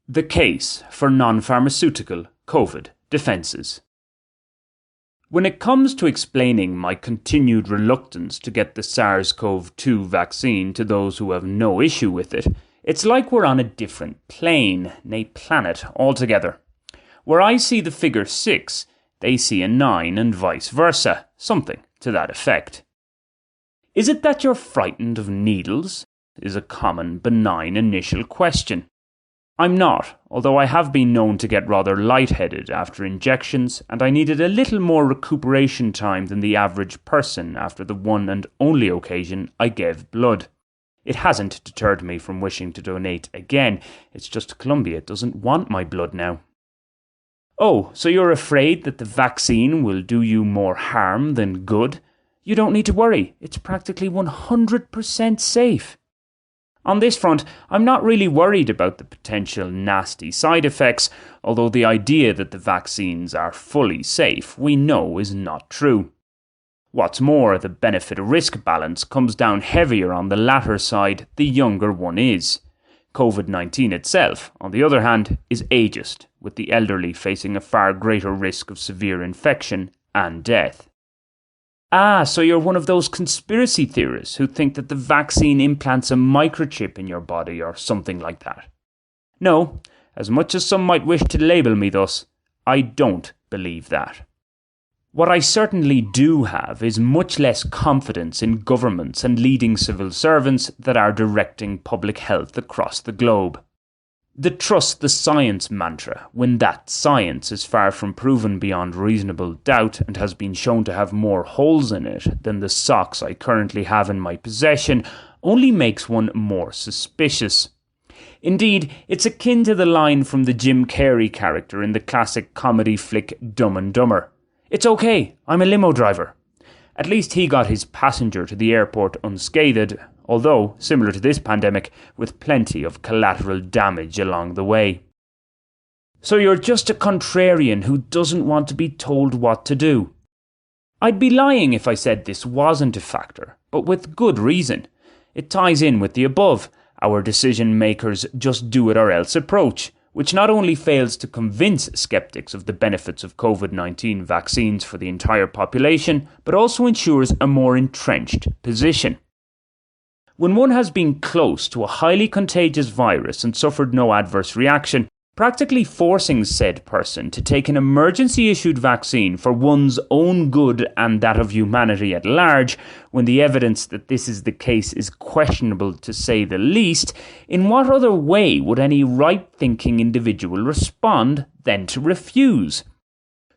The case for non-pharmaceutical COVID defences. When it comes to explaining my continued reluctance to get the SARS-CoV-2 vaccine to those who have no issue with it, it's like we're on a different plane, nay planet altogether. Where I see the figure 6, they see a 9 and vice versa, something to that effect. Is it that you're frightened of needles? Is a common benign initial question. I'm not, although I have been known to get rather lightheaded after injections, and I needed a little more recuperation time than the average person after the one and only occasion I gave blood. It hasn't deterred me from wishing to donate again, it's just Colombia doesn't want my blood now. Oh, so you're afraid that the vaccine will do you more harm than good? You don't need to worry, it's practically 100% safe. On this front, I'm not really worried about the potential nasty side effects, although the idea that the vaccines are fully safe we know is not true. What's more, the benefit-risk balance comes down heavier on the latter side the younger one is. COVID-19 itself, on the other hand, is ageist, with the elderly facing a far greater risk of severe infection and death. Ah, so you're one of those conspiracy theorists who think that the vaccine implants a microchip in your body or something like that. No, as much as some might wish to label me thus, I don't believe that. What I certainly do have is much less confidence in governments and leading civil servants that are directing public health across the globe. The trust the science mantra, when that science is far from proven beyond reasonable doubt and has been shown to have more holes in it than the socks I currently have in my possession, only makes one more suspicious. Indeed, it's akin to the line from the Jim Carrey character in the classic comedy flick Dumb and Dumber. It's okay, I'm a limo driver. At least he got his passenger to the airport unscathed, although, similar to this pandemic, with plenty of collateral damage along the way. So you're just a contrarian who doesn't want to be told what to do. I'd be lying if I said this wasn't a factor, but with good reason. It ties in with the above, our decision makers' just do it or else approach, which not only fails to convince skeptics of the benefits of COVID-19 vaccines for the entire population, but also ensures a more entrenched position. When one has been close to a highly contagious virus and suffered no adverse reaction, practically forcing said person to take an emergency-issued vaccine for one's own good and that of humanity at large, when the evidence that this is the case is questionable to say the least, in what other way would any right-thinking individual respond than to refuse?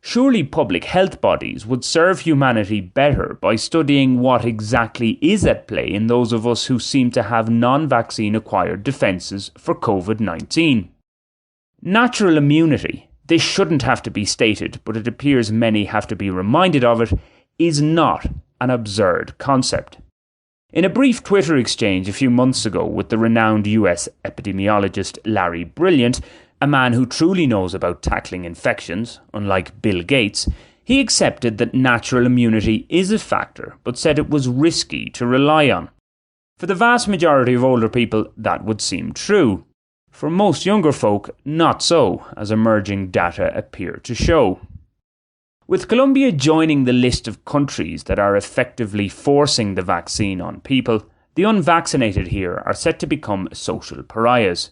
Surely public health bodies would serve humanity better by studying what exactly is at play in those of us who seem to have non-vaccine acquired defences for COVID-19. Natural immunity, this shouldn't have to be stated, but it appears many have to be reminded of it, is not an absurd concept. In a brief Twitter exchange a few months ago with the renowned US epidemiologist Larry Brilliant, a man who truly knows about tackling infections, unlike Bill Gates, he accepted that natural immunity is a factor, but said it was risky to rely on. For the vast majority of older people, that would seem true. For most younger folk, not so, as emerging data appear to show. With Colombia joining the list of countries that are effectively forcing the vaccine on people, the unvaccinated here are set to become social pariahs.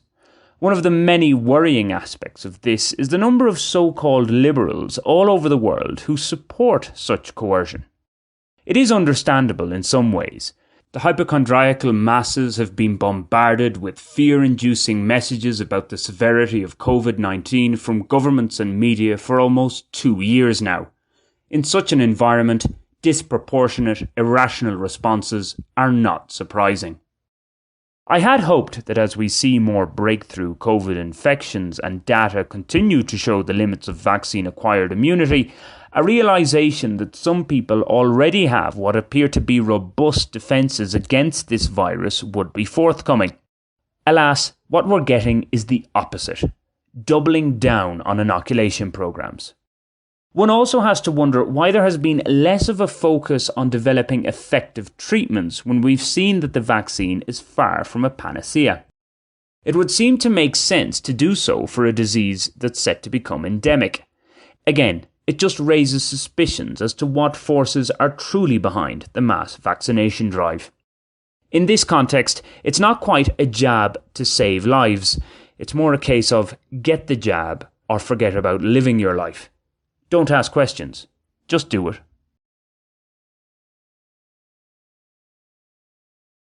One of the many worrying aspects of this is the number of so-called liberals all over the world who support such coercion. It is understandable in some ways. The hypochondriacal masses have been bombarded with fear-inducing messages about the severity of COVID-19 from governments and media for almost 2 years now. In such an environment, disproportionate, irrational responses are not surprising. I had hoped that as we see more breakthrough COVID infections and data continue to show the limits of vaccine-acquired immunity, a realisation that some people already have what appear to be robust defences against this virus would be forthcoming. Alas, what we're getting is the opposite, doubling down on inoculation programmes. One also has to wonder why there has been less of a focus on developing effective treatments when we've seen that the vaccine is far from a panacea. It would seem to make sense to do so for a disease that's set to become endemic. Again, it just raises suspicions as to what forces are truly behind the mass vaccination drive. In this context, it's not quite a jab to save lives. It's more a case of get the jab or forget about living your life. Don't ask questions. Just do it.